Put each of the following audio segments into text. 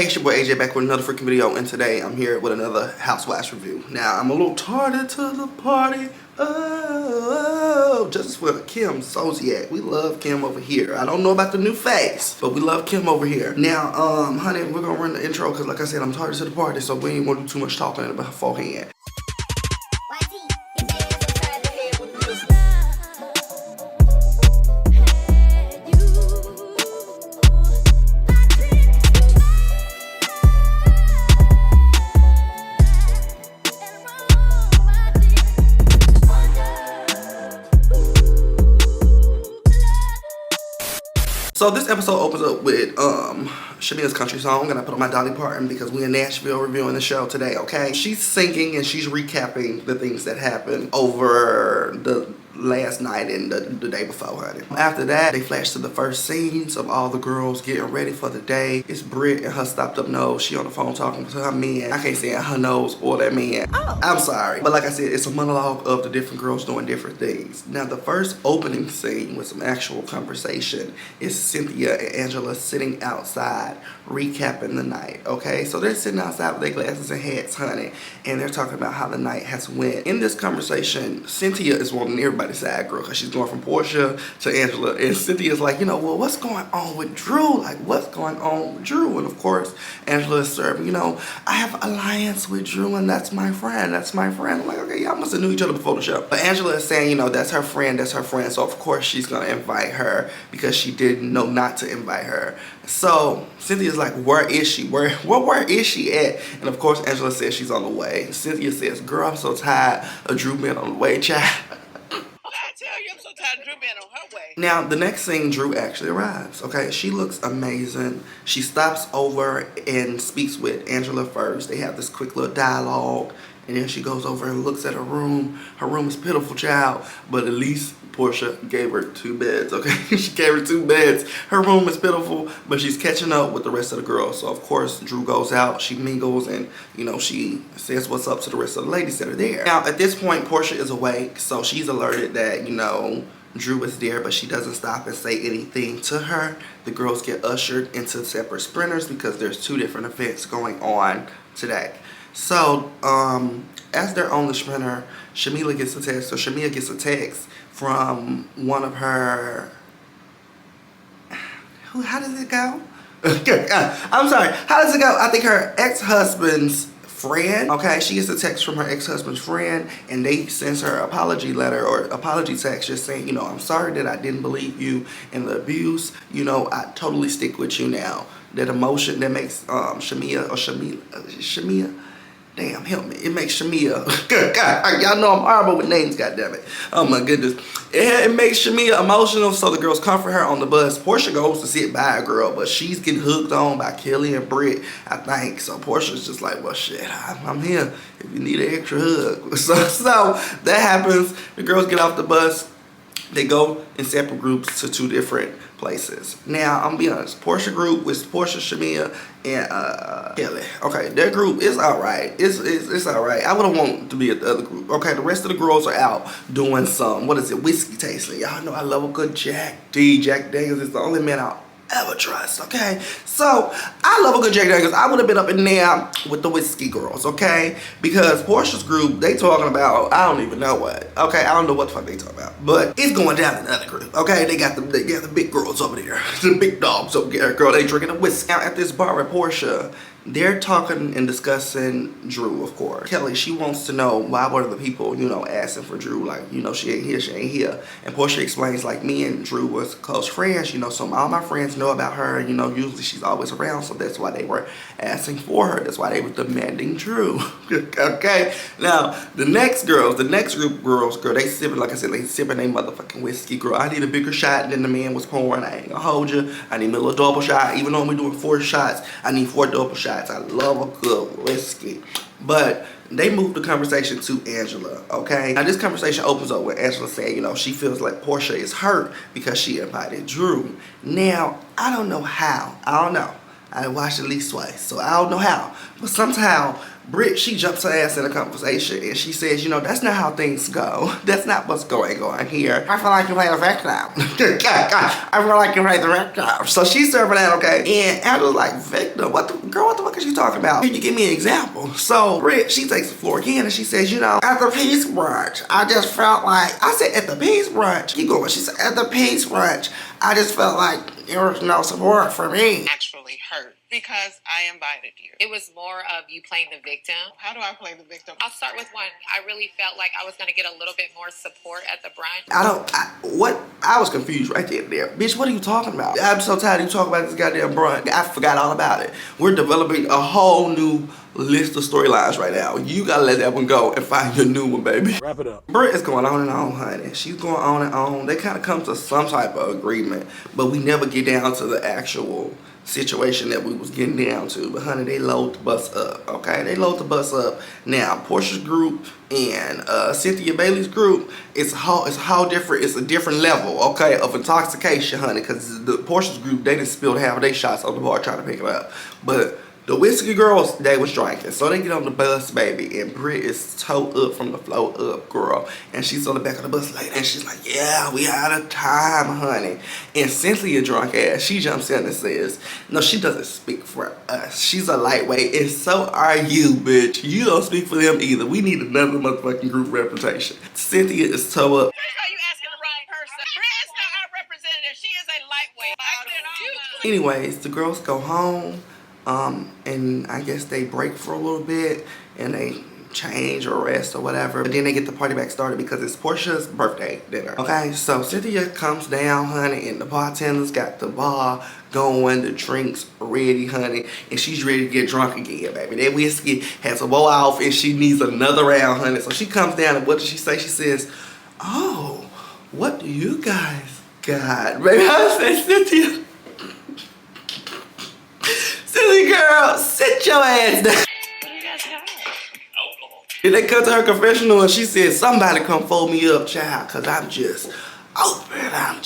Hey, it's your boy AJ back with another freaking video, and today I'm here with another Housewives review. Now, I'm a little tardy to the party. Oh, just for Kim Zodiac. We love Kim over here. I don't know about the new face, but we love Kim over here. Now, honey, we're gonna run the intro because, like I said, I'm tardy to the party, so we ain't gonna do too much talking beforehand. So this episode opens up with Shamia's country song, and I put on my Dolly Parton because we in Nashville reviewing the show today, okay? She's singing and she's recapping the things that happened over the last night and the day before, honey. After that, they flash to the first scenes of all the girls getting ready for the day. It's Britt and her stopped up nose. She on the phone talking to her man. I can't say her nose or that man. Oh. I'm sorry. But like I said, it's a monologue of the different girls doing different things. Now, the first opening scene with some actual conversation is Cynthia and Angela sitting outside recapping the night, okay? So they're sitting outside with their glasses and hats, honey, and they're talking about how the night has went. In this conversation, Cynthia is wanting everybody's side girl because she's going from Porsha to Angela, and Cynthia's like, you know, well, what's going on with Drew? Like, what's going on with Drew? And of course, Angela is serving, you know, I have an alliance with Drew, and that's my friend. That's my friend. I'm like, okay, y'all must have knew each other before the show. But Angela is saying, you know, that's her friend. That's her friend. So of course she's gonna invite her because she didn't know not to invite her. So Cynthia's like, where is she? Where is she at? And of course, Angela says she's on the way. Cynthia says, girl, I'm so tired of Drew being on the way, child. Now, the next scene, Drew actually arrives, okay? She looks amazing. She stops over and speaks with Angela first. They have this quick little dialogue, and then she goes over and looks at her room. Her room is pitiful, child, but at least Porsha gave her 2 beds, okay? She gave her 2 beds. Her room is pitiful, but she's catching up with the rest of the girls. So, of course, Drew goes out, she mingles, and, you know, she says what's up to the rest of the ladies that are there. Now, at this point, Porsha is awake, so she's alerted that, you know, Drew is there, but she doesn't stop and say anything to her. The girls get ushered into separate sprinters because there's 2 different events going on today. So, as they're on the sprinter, Shamila gets a text, so Shamia gets a text from one of her, how does it go? I'm sorry, how does it go? I think her ex-husband's friend, okay? She gets a text from her ex-husband's friend, and they sends her apology letter or apology text just saying, you know, I'm sorry that I didn't believe you in the abuse. You know, I totally stick with you now. That emotion that makes Shamia, damn, help me. It makes Shamia, God, y'all know I'm horrible with names, goddammit. Oh my goodness. It makes Shamia emotional, so the girls comfort her on the bus. Porsha goes to sit by a girl, but she's getting hooked on by Kelly and Britt, I think. So Porsha's just like, well, shit, I'm here if you need an extra hug. So that happens. The girls get off the bus. They go in separate groups to 2 different places. Now, I'm gonna be honest, Porsha group with Porsha, Shamia, and Kelly. Okay, their group is alright. It's alright. I would've wanted to be at the other group. Okay, the rest of the girls are out doing some, what is it, whiskey tasting. Y'all know I love a good Jack D. Jack Daniels is the only man I'll ever trust, okay? So, I love a good Jack Daniels. I would have been up in there with the whiskey girls, okay? Because Porsha's group, they talking about, I don't even know what, okay? I don't know what the fuck they talking about. But it's going down in the other group, okay? They got the big girls over there. The big dogs over there. Girl, they drinking a whiskey. Now, at this bar at Porsha, they're talking and discussing Drew, of course. Kelly, she wants to know why were the people, you know, asking for Drew, like, you know, she ain't here. And Porsha explains, like, me and Drew was close friends, you know, so all my friends know about her, you know, usually she's always around, so that's why they were asking for her. That's why they were demanding Drew. Okay? Now, the next group of girls, girl, they sipping, like I said, they sipping their motherfucking whiskey, girl. I need a bigger shot than the man was pouring. I ain't gonna hold you. I need me a little double shot. Even though we're doing 4 shots, I need 4 double shots. I love a good whiskey. But they moved the conversation to Angela, okay? Now, this conversation opens up with Angela saying, you know, she feels like Porsha is hurt because she invited Drew. Now, I don't know how. I don't know. I watched it at least twice, so I don't know how. But somehow, Britt, she jumps her ass in a conversation and she says, you know, that's not how things go. That's not what's going on here. I feel like you played the victim. I feel like you played the victim. So she's serving that, okay? And Angela's like, victim? What the fuck is you talking about? Can you give me an example? So Britt, she takes the floor again and she says, you know, at the peace brunch, I just felt like, I said at the peace brunch. Keep going. She said, at the peace brunch, I just felt like there was no support for me. Actually hurt because I invited you. It was more of you playing the victim. How do I play the victim? I'll start with one. I really felt like I was going to get a little bit more support at the brunch. I was confused right there. Bitch, what are you talking about? I'm so tired of you talking about this goddamn brunch. I forgot all about it. We're developing a whole new list of storylines right now. You gotta let that one go and find your new one, baby. Wrap it up. Britt is going on and on, honey. She's going on and on. They kind of come to some type of agreement, but we never get down to the actual situation that we was getting down to. But honey, they load the bus up, okay? They load the bus up. Now, Porsha's group and Cynthia Bailey's group, it's a whole different, it's a different level, okay, of intoxication, honey, because the Porsha's group, they just spilled half of their shots on the bar trying to pick it up. But the whiskey girls, they was drinking. So they get on the bus, baby, and Britt is towed up from the floor up, girl. And she's on the back of the bus like, and she's like, yeah, we out of time, honey. And Cynthia, drunk ass, she jumps in and says, no, she doesn't speak for us. She's a lightweight, and so are you, bitch. You don't speak for them either. We need another motherfucking group representation. Cynthia is towed up. Are you asking the wrong person? Britt is not our representative. She is a lightweight. Anyways, the girls go home. And I guess they break for a little bit and they change or rest or whatever. But then they get the party back started because it's Porsha's birthday dinner. Okay, so Cynthia comes down, honey, and the bartender's got the bar going, the drinks ready, honey, and she's ready to get drunk again, baby. That whiskey has to blow off and she needs another round, honey. So she comes down and what does she say? She says, oh, what do you guys got? Baby, I said, Cynthia. Silly girl, sit your ass down. What do you guys got? Alcohol. Then they cut to her confessional and she said, somebody come fold me up, child, because I'm just open. I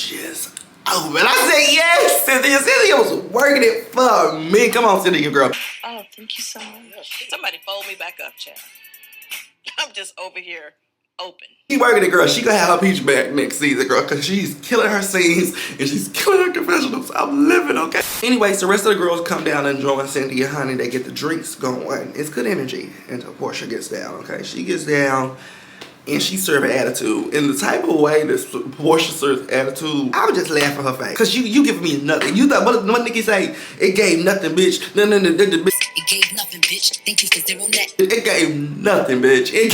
said, yes, Cynthia. Cynthia was working it for me. Come on, Cynthia, girl. Oh, thank you so much. Somebody fold me back up, child. I'm just over here open. She working it, girl. She gonna have her peach back next season, girl, because she's killing her scenes and she's killing her confessionals. I'm living, okay? Anyways, the rest of the girls come down and join Cynthia, honey. They get the drinks going. It's good energy until Porsha gets down, okay? She gets down and she serves attitude. In the type of way that Porsha serves attitude, I was just laughing at her face. Because you giving me nothing. You thought, what Nikki say? It gave nothing, bitch. No, bitch. It gave nothing, bitch. Thank you for zero net. It gave nothing, bitch. It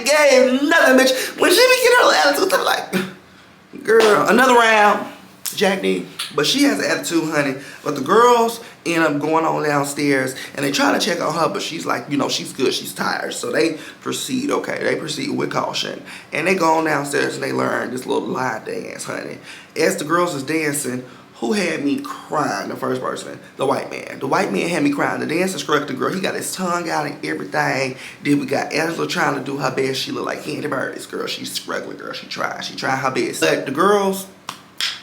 gave nothing, bitch. When she be getting her attitude, I'm like, girl, another round, Jack D. But she has an attitude, honey. But the girls end up going on downstairs and they try to check on her, but she's like, you know, she's good, she's tired. So they proceed, okay, they proceed with caution. And they go on downstairs and they learn this little line dance, honey. As the girls is dancing, who had me crying? The first person, the white man. The white man had me crying. The dance instructor girl, he got his tongue out and everything. Then we got Angela trying to do her best. She look like Henny Birdies, girl. She's struggling, girl. She tried her best. But the girls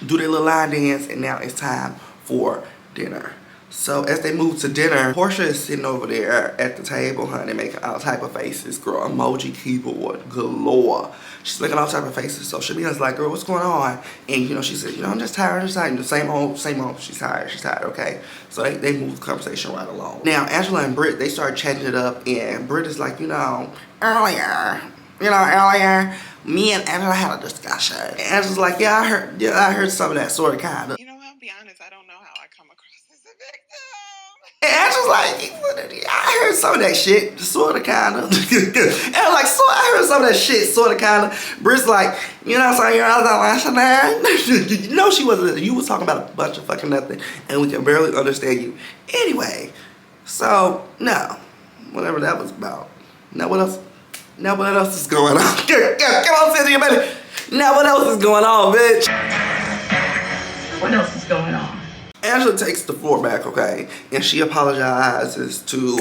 do their little line dance and now it's time for dinner. So as they move to dinner, Porsha is sitting over there at the table, honey, making all type of faces, girl. Emoji keyboard galore. She's making all type of faces. So Shamina's like, girl, what's going on? And you know, she said, you know, I'm just tired. The same old. She's tired, okay? So they move the conversation right along. Now Angela and Britt, they start chatting it up, and Britt is like, earlier, me and Angela had a discussion. And Angela's like, I heard some of that sort of kind of. You know, I'll be honest, I don't know how I come across as a victim. And Angela's like, I heard some of that shit, sort of, kind of. And I'm like, so I heard some of that shit, sort of, kind of. Britt's like, you know what I'm saying? I was like, that. You know she wasn't. You was talking about a bunch of fucking nothing, and we can barely understand you. Anyway, so, no. Whatever that was about. Now what else? Now what else is going on? Come on, Cynthia, baby. Now what else is going on, bitch? What else is going on? Angela takes the floor back, okay, and she apologizes to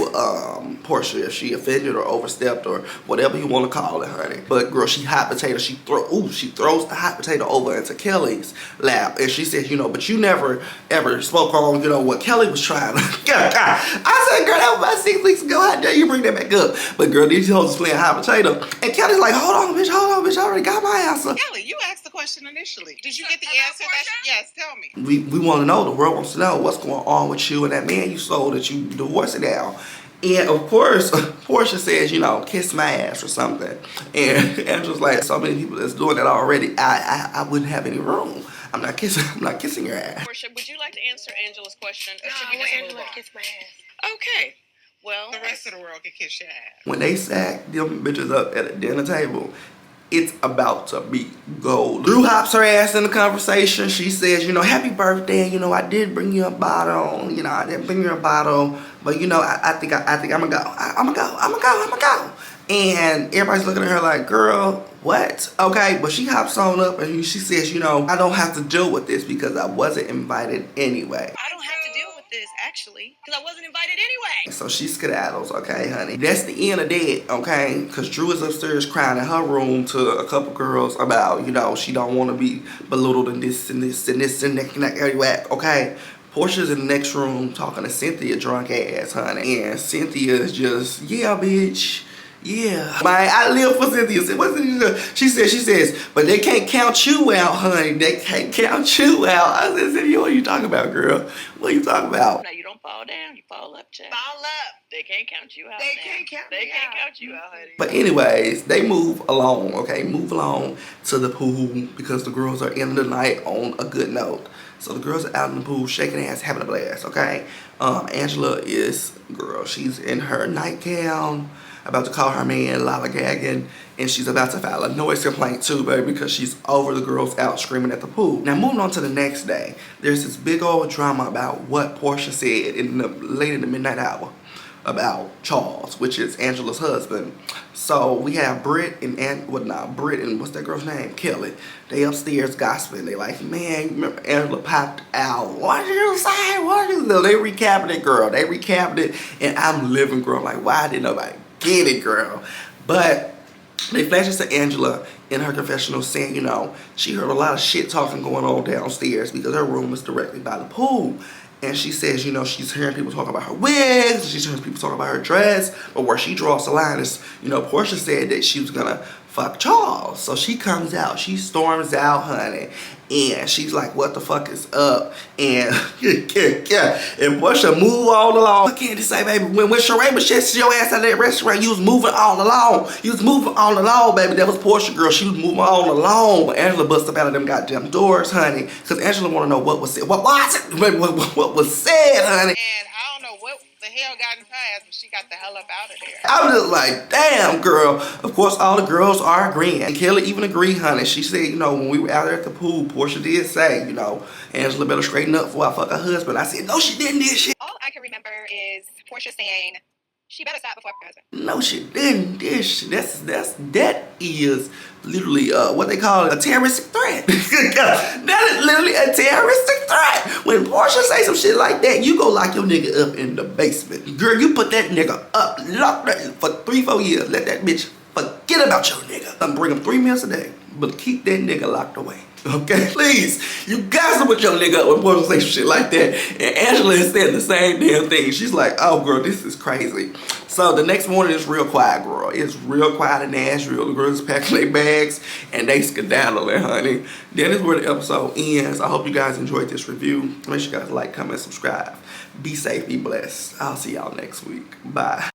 Porsha if she offended or overstepped or whatever you want to call it, honey. But girl, she hot potato. She throws the hot potato over into Kelly's lap, and she says, you know, but you never ever spoke on, you know, what Kelly was trying to. God, I said, girl, that was about 6 weeks ago. How dare you bring that back up? But girl, these hoes is playing hot potato, and Kelly's like, hold on, bitch, I already got my answer. Kelly, you asked the question initially. Did you get the answer? Yes, tell me. We want to know, the world wants to know what's going on with you and that man you sold that you divorced it now. And of course, Porsha says, you know, kiss my ass or something. And Angela's like, so many people that's doing that already, I wouldn't have any room. I'm not kissing your ass. Porsha, would you like to answer Angela's question? Or No, should I we want just Angela move to on? kiss my ass. Okay. Well, The rest of the world can kiss your ass. When they sack them bitches up at a dinner table, it's about to be gold. Drew hops her ass in the conversation. She says, you know, happy birthday. You know, I did bring you a bottle. You know, I didn't bring you a bottle, but you know, I think I'm gonna go. I'm gonna go. And everybody's looking at her like, girl, what? Okay, but she hops on up and she says, you know, I don't have to deal with this because I wasn't invited anyway. I don't have to deal with this, actually, because I wasn't invited anyway. So she skedaddles, okay, honey. That's the end of that, okay? Because Drew is upstairs crying in her room to a couple girls about, you know, she don't want to be belittled and this and this and this and that, everywhere, okay? Porsha's in the next room talking to Cynthia drunk ass, honey. And Cynthia is just, yeah, bitch. Yeah, I live for Cynthia. She says, but they can't count you out, honey. They can't count you out. I said, Cynthia, what are you talking about, girl? What are you talking about? No, you don't fall down. You fall up, Chad. Fall up. They can't count you out. They man. can't count They me can't out. count you out, honey. But anyways, they move along, okay? Move along to the pool because the girls are ending the night on a good note. So the girls are out in the pool, shaking ass, having a blast, okay? Angela is, girl, she's in her nightgown, about to call her man lollygagging, and she's about to file a noise complaint too, baby, because she's over the girls out screaming at the pool. Now, moving on to the next day, there's this big old drama about what Porsha said late in the midnight hour about Charles, which is Angela's husband. So we have Britt and what's that girl's name? Kelly. They upstairs gossiping. They like, man, you remember Angela popped out. What did you say? What did you do? They recapping it, girl. They recapping it, and I'm living, girl. Like, why didn't nobody get it, girl? But they flashes to Angela in her confessional saying, you know, she heard a lot of shit talking going on downstairs because her room is directly by the pool. And she says, you know, she's hearing people talk about her wigs, she's hearing people talk about her dress, but where she draws the line is, you know, Porsha said that she was gonna fuck Charles. So she comes out, she storms out, honey, and she's like, what the fuck is up? And and Porsha move all along. What can you say, baby? When Sheree was chasing your ass out of that restaurant, you was moving all along. You was moving all along, baby. That was Porsha, girl. She was moving all along. When Angela busted up out of them goddamn doors, honey, because Angela want to know what was said. What was it? What was said, honey? And I don't know what the hell got in her ass, but she got the hell up out of there. I was just like, damn, girl. Of course, all the girls are agreeing. And Kelly even agreed, honey. She said, you know, when we were out there at the pool, Porsha did say, you know, Angela better straighten up before I fuck her husband. I said, no, she didn't do shit. All I can remember is Porsha saying, she better stop before her husband. No, she didn't do shit. That is literally what they call a terroristic threat. That is literally a terroristic threat. When Porsha say some shit like that, you go lock your nigga up in the basement. Girl, you put that nigga up, lock that for 3-4 years. Let that bitch forget about your nigga. I'm bring him 3 meals a day, but keep that nigga locked away. Okay, please, you gotta put your nigga up when Porsha say some shit like that. And Angela is saying the same damn thing. She's like, oh girl, this is crazy. So the next morning is real quiet, girl. It's real quiet in Nashville. The girls packing their bags and they skedaddling, honey. That is where the episode ends. I hope you guys enjoyed this review. Make sure you guys like, comment, subscribe. Be safe, be blessed. I'll see y'all next week. Bye.